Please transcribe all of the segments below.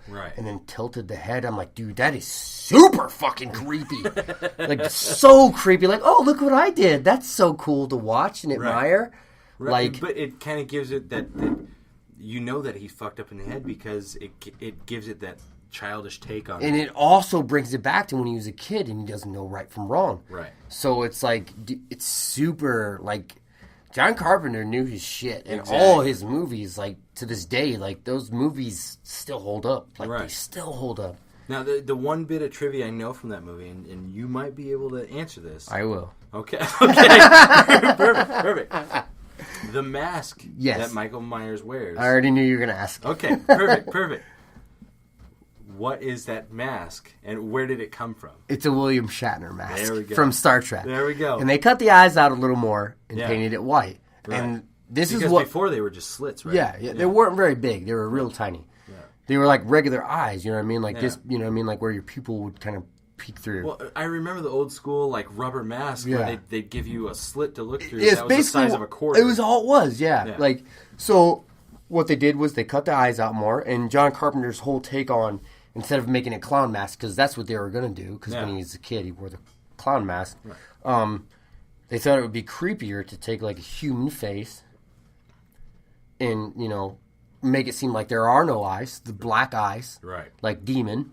Right. And then tilted the head. I'm like, dude, that is super fucking creepy. Like, so creepy. Like, oh, look what I did. That's so cool to watch and admire. Right. Like, but it kind of gives it that you know that he's fucked up in the head because it gives it that childish take on it. And it also brings it back to when he was a kid and he doesn't know right from wrong. Right. So it's like, it's super, like, John Carpenter knew his shit. And Exactly. all his movies, like, to this day, like, those movies still hold up. Like, Right. they still hold up. Now, the one bit of trivia I know from that movie, and you might be able to answer this. I will. Okay. Perfect. The mask that Michael Myers wears. I already knew you were going to ask. Okay, perfect. What is that mask, and where did it come from? It's a William Shatner mask. There we go. From Star Trek. There we go. And they cut the eyes out a little more and painted it white. Right. And this because is what... before they were just slits, right? Yeah, they weren't very big. They were real tiny. Yeah. They were like regular eyes, you know what I mean? Like this, you know what I mean? Like where your pupil would kind of peek through. Well, I remember the old school like rubber mask where they'd give you a slit to look through. It's that was the size of a quarter. It was all it was, yeah. Like, so what they did was they cut the eyes out more, and John Carpenter's whole take on, instead of making a clown mask, because that's what they were going to do, because when he was a kid, he wore the clown mask. Right. They thought it would be creepier to take like a human face and, you know, make it seem like there are no eyes, the black eyes, like demon,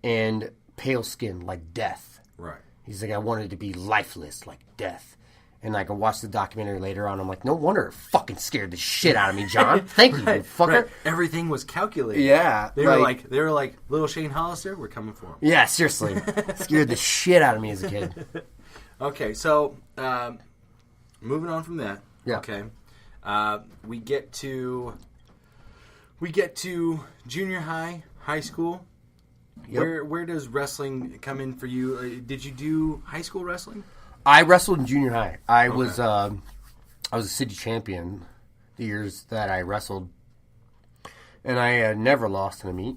and pale skin, like death. Right. He's like, I wanted to be lifeless, like death. And like, I watched the documentary later on. I'm like, no wonder it fucking scared the shit out of me, John. Thank you, fucker. Right. Everything was calculated. Yeah. They were like, little Shane Hollister, we're coming for him. Yeah, seriously. Scared the shit out of me as a kid. Okay, so moving on from that. Yeah. Okay. We get to junior high school. Yep. Where does wrestling come in for you? Did you do high school wrestling? I wrestled in junior high. I was a city champion the years that I wrestled, and I never lost in a meet,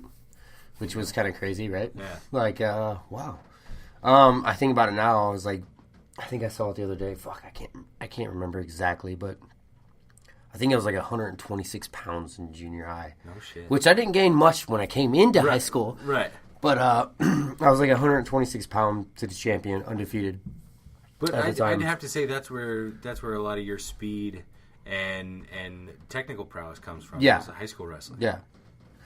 which was kind of crazy, right? Yeah. Like, wow. I think about it now. I was like, I think I saw it the other day. Fuck, I can't remember exactly, but I think I was like 126 pounds in junior high. No shit. Which I didn't gain much when I came into high school. Right. But I was like 126 pound city champion, undefeated. But I'd have to say that's where a lot of your speed and technical prowess comes from. Yeah. High school wrestling. Yeah.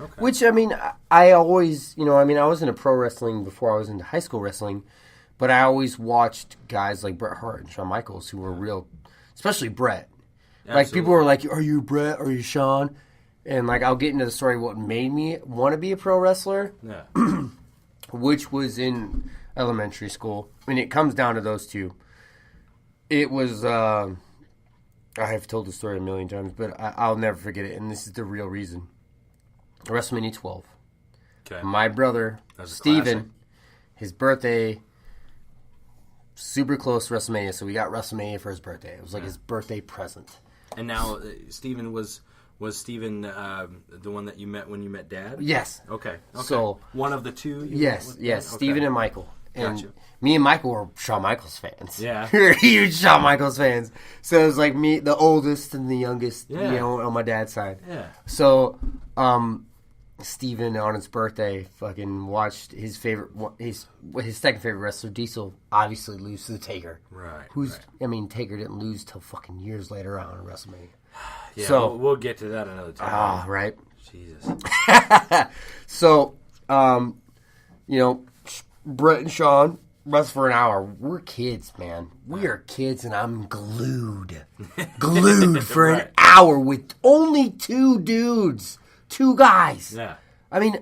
Okay. Which, I mean, I always, you know, I mean, I was into pro wrestling before I was into high school wrestling, but I always watched guys like Bret Hart and Shawn Michaels who were real, especially Bret. Absolutely. Like, people were like, are you Bret? Are you Shawn? And, like, I'll get into the story of what made me want to be a pro wrestler, which was in elementary school. I mean, it comes down to those two. It was, I have told the story a million times, but I'll never forget it, and this is the real reason. WrestleMania 12. Okay. My brother, Steven, his birthday, super close to WrestleMania, so we got WrestleMania for his birthday. It was like his birthday present. And now, Steven was Steven the one that you met when you met Dad? Yes. Okay. So one of the two? Yes. Steven and Michael. And Gotcha. me and Michael were Shawn Michaels fans. Yeah. We were huge Shawn Michaels fans. So it was like me, the oldest and the youngest, Yeah. you know, on my dad's side. Yeah. So, Steven on his birthday fucking watched his second favorite wrestler, Diesel, obviously lose to the Taker. Right. I mean, Taker didn't lose till fucking years later on in WrestleMania. Yeah, so we'll get to that another time. Ah, right. Jesus. So, you know, Brett and Sean wrestle for an hour. We're kids, man. We are kids, and I'm glued for an hour with only two dudes, two guys. Yeah. I mean,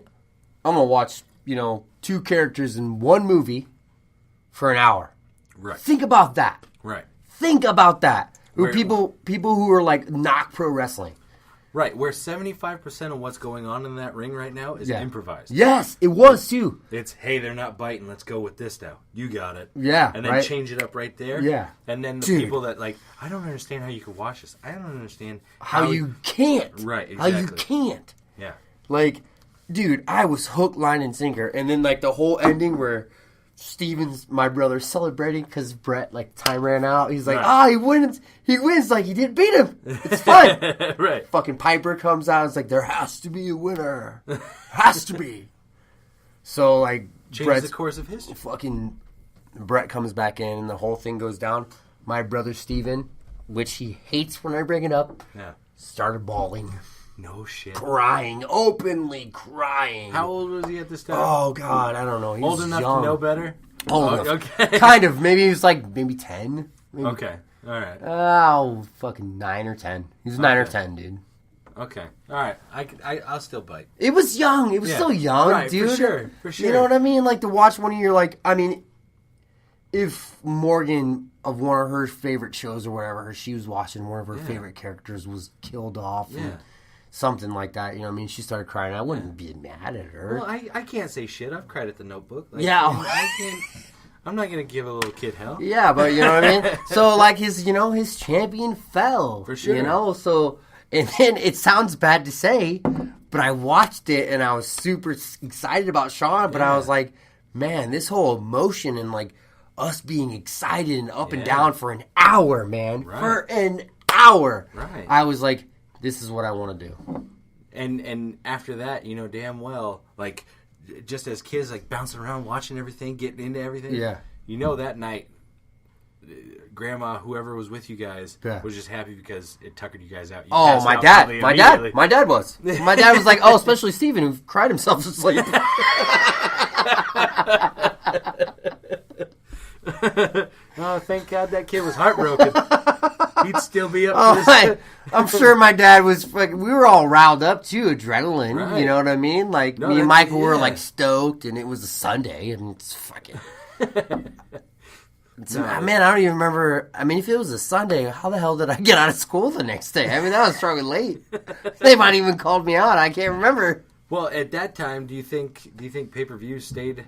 I'm gonna watch, you know, two characters in one movie for an hour. Right. Think about that. Right. Think about that. People who are like not pro wrestling. Right, where 75% of what's going on in that ring right now is improvised. Yes, it was too. It's, hey, they're not biting, let's go with this now. You got it. Yeah, and then change it up right there. Yeah. And then the people that, like, I don't understand how you could watch this. I don't understand how you can't. Right, exactly. How you can't. Yeah. Like, dude, I was hook, line, and sinker. And then, like, the whole ending where my brother, celebrating because Brett, like, time ran out. He's like, he wins. He wins. Like, he didn't beat him. It's fun. Right. Fucking Piper comes out. It's like, there has to be a winner. Has to be. So, like, Changes the course of history. Fucking Brett comes back in and the whole thing goes down. My brother Steven, which he hates when I bring it up, started bawling. No shit. Crying. Openly crying. How old was he at this time? Oh, God. I don't know. He old was enough young. to know better? Old enough. Okay. Kind of. Maybe he was like, maybe 10. Maybe. Okay. All right. Oh, fucking 9 or 10. He was 9 or 10, dude. Okay. All right. I'll still bite. It was young. It was still young, right, dude. For sure. For sure. You know what I mean? Like, to watch one of your, like, I mean, if Morgan, of one of her favorite shows or whatever, she was watching, one of her favorite characters was killed off. Yeah. And something like that. You know what I mean? She started crying. I wouldn't be mad at her. Well, I can't say shit. I've cried at the Notebook. Like, yeah. I can't. I'm not going to give a little kid hell. Yeah, but you know what I mean? So, like, his champion fell. For sure. You know? So, and then it sounds bad to say, but I watched it and I was super excited about Sean, but I was like, man, this whole emotion and, like, us being excited and up and down for an hour, man. Right. For an hour. Right. I was like, this is what I want to do. And after that, you know damn well, like, just as kids, like, bouncing around, watching everything, getting into everything. Yeah. You know that night, Grandma, whoever was with you guys, was just happy because it tuckered you guys out. You my dad was. My dad was like, oh, especially Steven, who cried himself to sleep. Oh, thank God that kid was heartbroken. He'd still be up for this. I'm sure my dad was, like, we were all riled up too, adrenaline, right. You know what I mean? Like, me and Michael were, like, stoked, and it was a Sunday, and it's fucking... Man, I don't even remember. I mean, if it was a Sunday, how the hell did I get out of school the next day? I mean, that was probably late. They might even called me out. I can't remember. Well, at that time, do you think pay-per-view stayed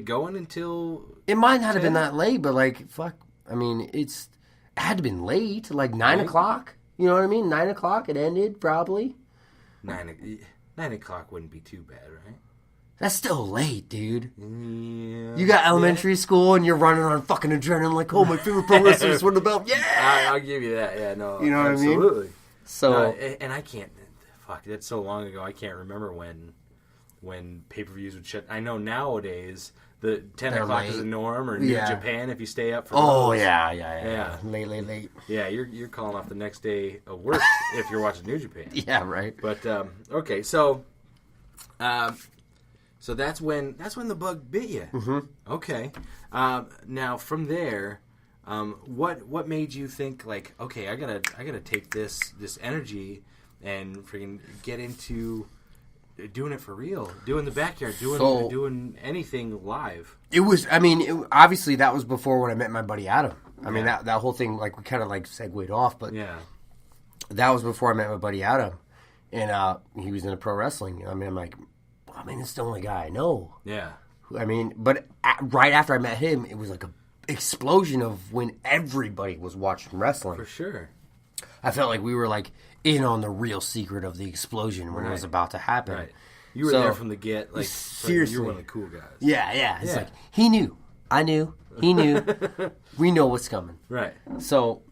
going until... It might not have been that late, but, like, fuck. I mean, it had to have been late, like 9 o'clock. You know what I mean? 9 o'clock, it ended, probably. 9 o'clock wouldn't be too bad, right? That's still late, dude. Yeah. You got elementary school and you're running on fucking adrenaline like, oh, my favorite pro wrestlers won the belt. Yeah! I'll give you that. Yeah, no. You know what I mean? Absolutely. So, and I can't... Fuck, that's so long ago. I can't remember when pay-per-views would shut. I know nowadays the 10 o'clock is the norm, or New Japan if you stay up for those. Yeah. Late. Yeah, you're calling off the next day of work if you're watching New Japan. Yeah, right. But okay, so that's when the bug bit you. Mm-hmm. Okay. Now from there, what made you think, like, okay, I gotta take this energy and freaking get into doing it for real, doing the backyard, doing anything live? It was, I mean, obviously that was before when I met my buddy Adam. I mean, that whole thing, like, we kind of, like, segued off, but that was before I met my buddy Adam, and he was into pro wrestling. I mean, I'm like, it's the only guy I know. Yeah. I mean, but right after I met him, it was like a explosion of when everybody was watching wrestling. For sure. I felt like we were, like, in on the real secret of the explosion when it was about to happen. Right. You were there from the get. Like, seriously. You were one of the cool guys. Yeah. It's like, he knew. I knew. He knew. We know what's coming. Right. So,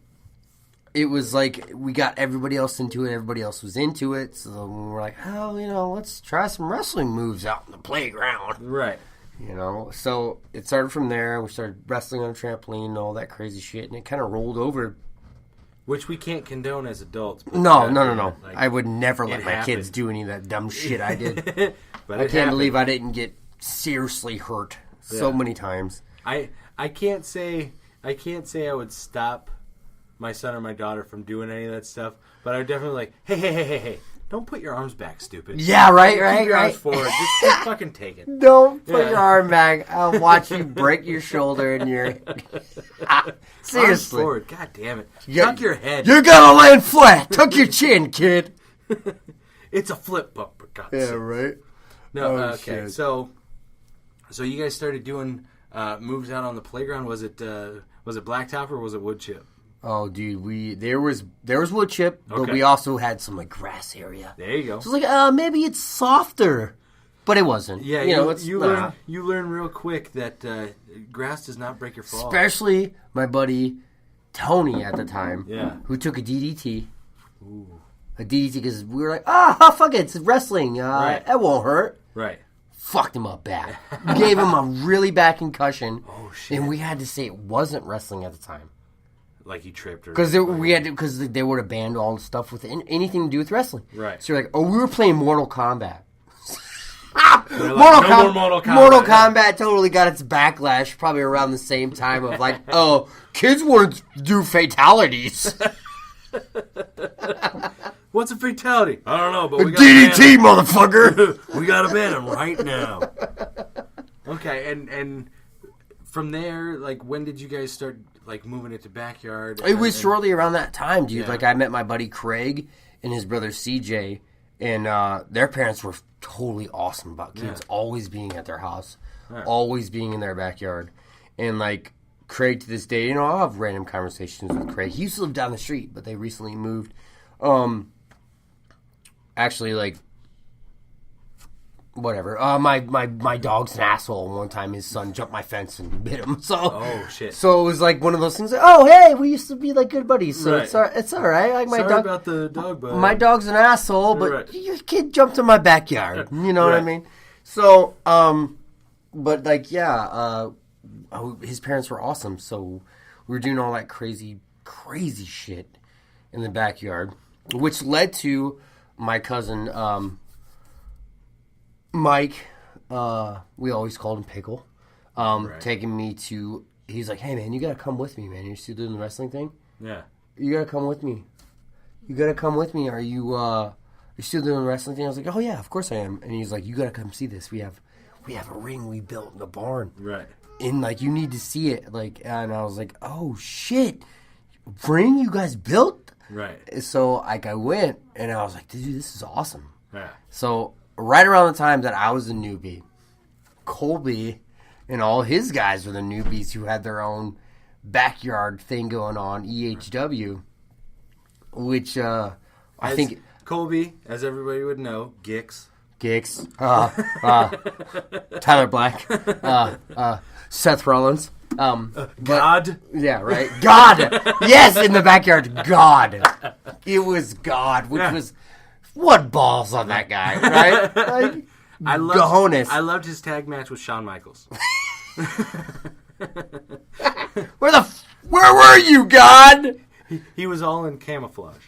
it was like, we got everybody else into it. Everybody else was into it. So, we were like, let's try some wrestling moves out in the playground. Right. You know? So, it started from there. We started wrestling on a trampoline and all that crazy shit. And it kind of rolled over. Which we can't condone as adults. No. Like, I would never let my kids do any of that dumb shit I did. But I can't believe I didn't get seriously hurt so many times. I can't say I would stop my son or my daughter from doing any of that stuff, but I would definitely like, hey, don't put your arms back, stupid. Yeah, right. Keep your arms forward. Just fucking take it. Don't put your arm back. I'll watch you break your shoulder and your... Seriously. Arms forward. God damn it. Tuck your head. You're gonna land flat. Tuck your chin, kid. It's a flip book, for God's sake. Right. No, okay. Shit. So you guys started doing moves out on the playground. Was it blacktop or was it wood chip? Oh, dude, there was wood chip, but we also had some, like, grass area. There you go. So it's like, maybe it's softer. But it wasn't. Yeah, you learn real quick that grass does not break your fall. Especially my buddy Tony at the time, who took a DDT. Ooh. A DDT because we were like, fuck it, it's wrestling. It won't hurt. Right. Fucked him up bad. Gave him a really bad concussion. Oh, shit. And we had to say it wasn't wrestling at the time. Like he tripped or... Because they would have banned all the stuff with anything to do with wrestling. Right. So you're like, we were playing Mortal Kombat. Mortal Kombat totally got its backlash probably around the same time of like, kids want to do fatalities. What's a fatality? I don't know, but we got DDT, motherfucker. We got to ban him right now. Okay, and from there, like, when did you guys start like moving it to backyard? It was shortly around that time, dude. Yeah. Like I met my buddy Craig and his brother CJ, and their parents were totally awesome about kids always being at their house, always being in their backyard, and like Craig to this day, I'll have random conversations with Craig. He used to live down the street, but they recently moved. Actually, like, whatever. My dog's an asshole. One time his son jumped my fence and bit him. So, oh shit. So it was like one of those things. Like, oh hey, we used to be like good buddies. So it's all right. Like my Sorry dog about the dog, bud. My dog's an asshole, but your kid jumped in my backyard. You know what I mean? So, but like his parents were awesome. So we were doing all that crazy shit in the backyard, which led to my cousin Mike, we always called him Pickle, taking me to, he's like, hey man, you gotta come with me, man. You're still doing the wrestling thing? Yeah. You gotta come with me. Are you still doing the wrestling thing? I was like, oh yeah, of course I am. And he's like, you gotta come see this. We have a ring we built in the barn. Right. And like, you need to see it. Like, and I was like, oh shit, ring you guys built? Right. So like I went and I was like, dude, this is awesome. Yeah. So right around the time that I was a newbie, Colby and all his guys were the newbies who had their own backyard thing going on, EHW, which I think Colby, as everybody would know, Gix, Tyler Black, Seth Rollins. God? Yeah, right. God! Yes, in the backyard, God. It was God, which was... What balls on that guy, right? Like, I loved his tag match with Shawn Michaels. Where were you, God? He was all in camouflage.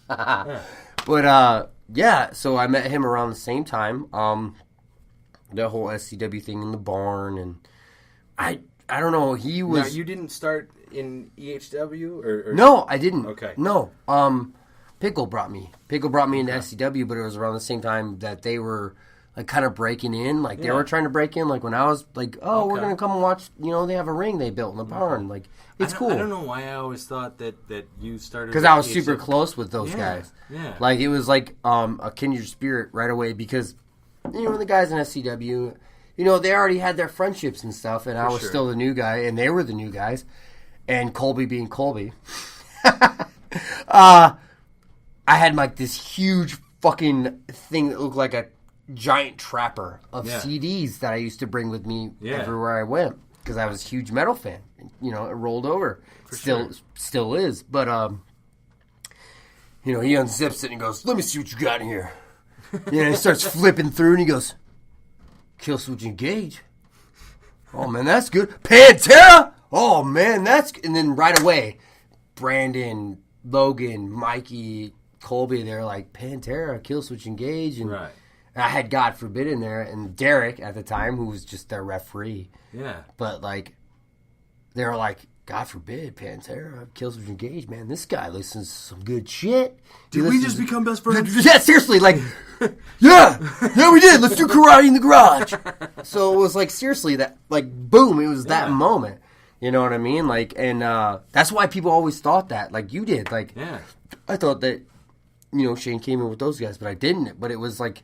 But, so I met him around the same time. The whole SCW thing in the barn, and I don't know, he was... Now, you didn't start in EHW? Or... No, I didn't. Okay. No. Pickle brought me into SCW, but it was around the same time that they were, like, kind of breaking in. Like, they were trying to break in. Like, when I was like, we're going to come and watch, they have a ring they built in the barn. Like, it's cool. I don't know why I always thought that you started... Because I was super close with those guys. Yeah. Like, it was like a kindred spirit right away because, the guys in SCW... they already had their friendships and stuff, and I was still the new guy, and they were the new guys. And Colby being Colby. I had, like, this huge fucking thing that looked like a giant trapper of CDs that I used to bring with me everywhere I went, because I was a huge metal fan. It rolled over. Still is. But, he unzips it and goes, let me see what you got in here. He starts flipping through, and he goes... Kill Switch Engage. Oh man, that's good. Pantera. Oh man, that's... And then right away, Brandon, Logan, Mikey, Colby, they're like, Pantera, Kill Switch Engage. And I had God Forbid in there, and Derek at the time, who was just their referee. Yeah. But like, they were like, God Forbid, Pantera, Kill Switch Engage, man, this guy listens to some good shit. Did we just become best friends? Yeah, seriously, like... Yeah, we did. Let's do karate in the garage. So it was like, seriously, that, like, boom, it was that moment. You know what I mean? Like, and that's why people always thought that, like you did. Like, I thought that, Shane came in with those guys, but I didn't. But it was like,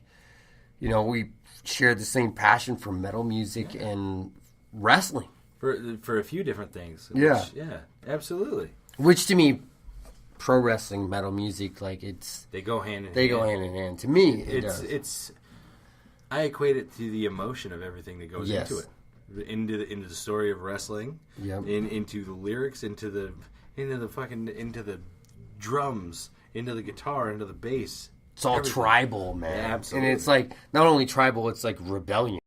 we shared the same passion for metal music and wrestling. For a few different things. Yeah. Yeah, absolutely. Which to me... Pro wrestling, metal music, like they go hand in hand. They go hand in hand. To me, it's I equate it to the emotion of everything that goes into it, into the story of wrestling, into the lyrics, into the drums, into the guitar, into the bass. It's all tribal, man. Yeah, absolutely. And it's like not only tribal, it's like rebellion.